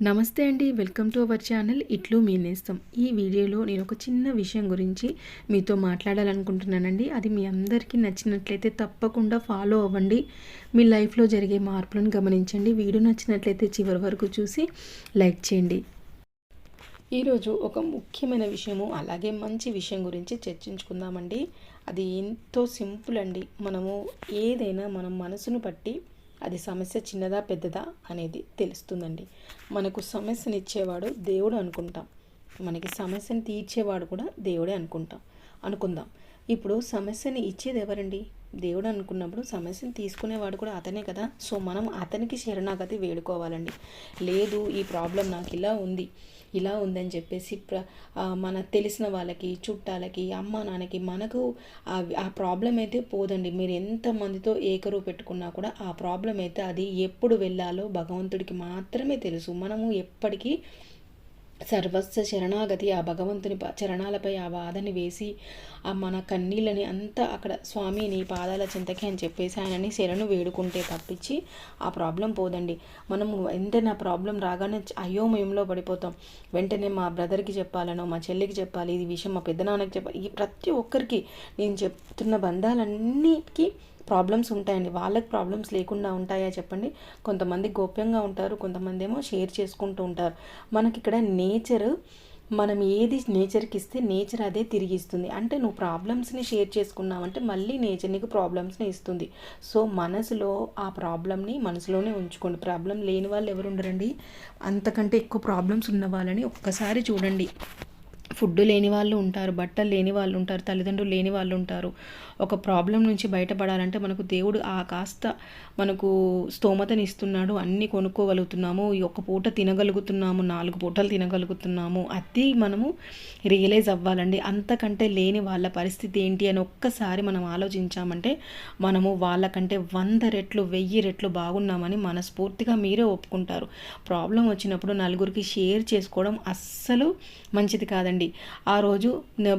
నమస్తే అండి, welcome to our channel ఇట్లు మీ నేస్తం. ఈ వీడియోలో నేను ఒక చిన్న విషయం గురించి మీతో మాట్లాడాలనుకుంటున్నానండి. అది మీ అందరికీ నచ్చినట్లయితే తప్పకుండా ఫాలో అవ్వండి. మీ లైఫ్లో జరిగే మార్పులను గమనించండి. వీడియో నచ్చినట్లయితే చివరి వరకు చూసి లైక్ చేయండి. ఈరోజు ఒక ముఖ్యమైన విషయము అలాగే మంచి విషయం గురించి చర్చించుకుందామండి. అది ఎంతో సింపుల్ అండి. మనము ఏదైనా మనం మనసును బట్టి అది సమస్య చిన్నదా పెద్దదా అనేది తెలుస్తుందండి. మనకు సమస్యనిచ్చేవాడు దేవుడు అనుకుంటాం, మనకి సమస్యను తీర్చేవాడు కూడా దేవుడే అనుకుందాం. ఇప్పుడు సమస్యని ఇచ్చేది ఎవరండి? దేవుడు అనుకున్నప్పుడు సమస్యను తీసుకునేవాడు కూడా అతనే కదా. సో మనం అతనికి శరణాగతి వేడుకోవాలండి. లేదు ఈ ప్రాబ్లం నాకు ఇలా ఉందని చెప్పేసి మన తెలిసిన వాళ్ళకి, చుట్టాలకి, అమ్మ నాన్నకి మనకు ఆ ప్రాబ్లం అయితే పోదండి. మీరు ఎంతమందితో ఏకరువు పెట్టుకున్నా కూడా ఆ ప్రాబ్లం అయితే అది ఎప్పుడు వెళ్ళాలో భగవంతుడికి మాత్రమే తెలుసు. మనము ఎప్పటికీ సర్వస్వ శరణాగతి ఆ భగవంతుని చరణాలపై ఆ బాధని వేసి ఆ మన కన్నీళ్ళని అంతా అక్కడ స్వామి నీ పాదాల చింతకి అని చెప్పేసి ఆయనని శరణు వేడుకుంటే తప్పించి ఆ ప్రాబ్లం పోదండి. మనము వెంటనే ఆ ప్రాబ్లం రాగానే అయోమయంలో పడిపోతాం. వెంటనే మా బ్రదర్కి చెప్పాలనో మా చెల్లికి చెప్పాలి, ఇది విషయం మా పెద్దనాన్నకి చెప్పాలి. ఈ ప్రతి ఒక్కరికి నేను చెప్తున్న బంధాలన్నిటికీ ప్రాబ్లమ్స్ ఉంటాయండి. వాళ్ళకి ప్రాబ్లమ్స్ లేకుండా ఉంటాయా చెప్పండి? కొంతమంది గోప్యంగా ఉంటారు, కొంతమంది ఏమో షేర్ చేసుకుంటూ ఉంటారు. మనకి ఇక్కడ మనం ఏది నేచర్కి ఇస్తే నేచర్ అదే తిరిగి ఇస్తుంది. అంటే నువ్వు ప్రాబ్లమ్స్ని షేర్ చేసుకున్నావంటే మళ్ళీ నేచర్ నీకు ప్రాబ్లమ్స్ని ఇస్తుంది. సో మనసులో ఆ ప్రాబ్లమ్ని మనసులోనే ఉంచుకోండి. ప్రాబ్లం లేని వాళ్ళు ఎవరు ఉండరండి. అంతకంటే ఎక్కువ ప్రాబ్లమ్స్ ఉన్న వాళ్ళని ఒక్కసారి చూడండి. ఫుడ్ లేని వాళ్ళు ఉంటారు, బట్టలు లేని వాళ్ళు ఉంటారు, తల్లిదండ్రులు లేని వాళ్ళు ఉంటారు. ఒక ప్రాబ్లం నుంచి బయటపడాలంటే మనకు దేవుడు ఆ కాస్త మనకు స్తోమతని ఇస్తున్నాడు. అన్నీ కొనుక్కోగలుగుతున్నాము, ఒక పూట తినగలుగుతున్నాము, 4 పూటలు తినగలుగుతున్నాము. అది మనము రియలైజ్ అవ్వాలండి. అంతకంటే లేని వాళ్ళ పరిస్థితి ఏంటి అని ఒక్కసారి మనం ఆలోచించామంటే మనము వాళ్ళకంటే 100 రెట్లు 1000 రెట్లు బాగున్నామని మనస్ఫూర్తిగా మీరే ఒప్పుకుంటారు. ప్రాబ్లం వచ్చినప్పుడు నలుగురికి షేర్ చేసుకోవడం అస్సలు మంచిది కాదండి. ఆ రోజు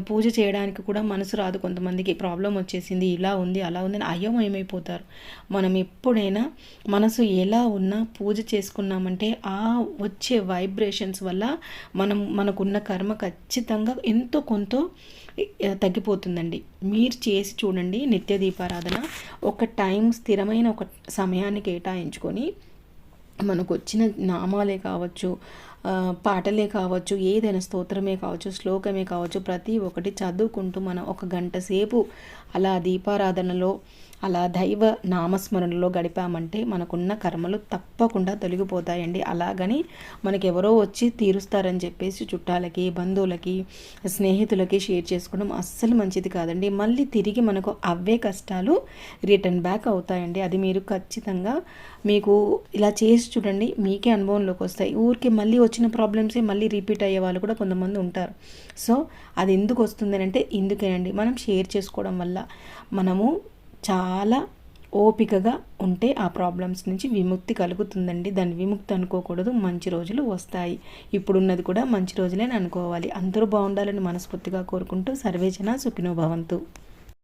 పూజ చేయడానికి కూడా మనసు రాదు. కొంతమందికి ప్రాబ్లం వచ్చేసింది, ఇలా ఉంది అలా ఉంది అని అయోమయమైపోతారు. మనం ఎప్పుడైనా మనసు ఎలా ఉన్నా పూజ చేసుకున్నామంటే ఆ వచ్చే వైబ్రేషన్స్ వల్ల మనకున్న కర్మ ఖచ్చితంగా ఎంతో కొంత తగ్గిపోతుందండి. మీరు చేసి చూడండి. నిత్య దీపారాధన ఒక టైం స్థిరమైన ఒక సమయాన్ని కేటాయించుకొని మనకు వచ్చిన నామాలే కావచ్చు, పాటలే కావచ్చు, ఏదైనా స్తోత్రమే కావచ్చు, శ్లోకమే కావచ్చు, ప్రతి ఒక్కటి చదువుకుంటూ మనం ఒక గంట సేపు అలా దీపారాధనలో అలా దైవ నామస్మరణలో గడిపామంటే మనకున్న కర్మలు తప్పకుండా తొలగిపోతాయండి. అలాగని మనకెవరో వచ్చి తీరుస్తారని చెప్పేసి చుట్టాలకి, బంధువులకి, స్నేహితులకి షేర్ చేసుకోవడం అస్సలు మంచిది కాదండి. మళ్ళీ తిరిగి మనకు అవే కష్టాలు రిటర్న్ బ్యాక్ అవుతాయండి. అది మీరు ఖచ్చితంగా మీకు ఇలా చేసి చూడండి, మీకే అనుభవంలోకి వస్తాయి. ఊరికి మళ్ళీ వచ్చిన ప్రాబ్లమ్సే మళ్ళీ రిపీట్ అయ్యే వాళ్ళు కూడా కొంతమంది ఉంటారు. సో అది ఎందుకు వస్తుందని అంటే ఇందుకేనండి, మనం షేర్ చేసుకోవడం వల్ల మనము చాలా ఓపికగా ఉంటే ఆ ప్రాబ్లమ్స్ నుంచి విముక్తి కలుగుతుందండి. దాన్ని విముక్తి అనుకోకూడదు, మంచి రోజులు వస్తాయి. ఇప్పుడున్నది కూడా మంచి రోజులే అనుకోవాలి. అందరూ బాగుండాలని మనస్ఫూర్తిగా కోరుకుంటూ సర్వేజన సుఖినో భవంతు.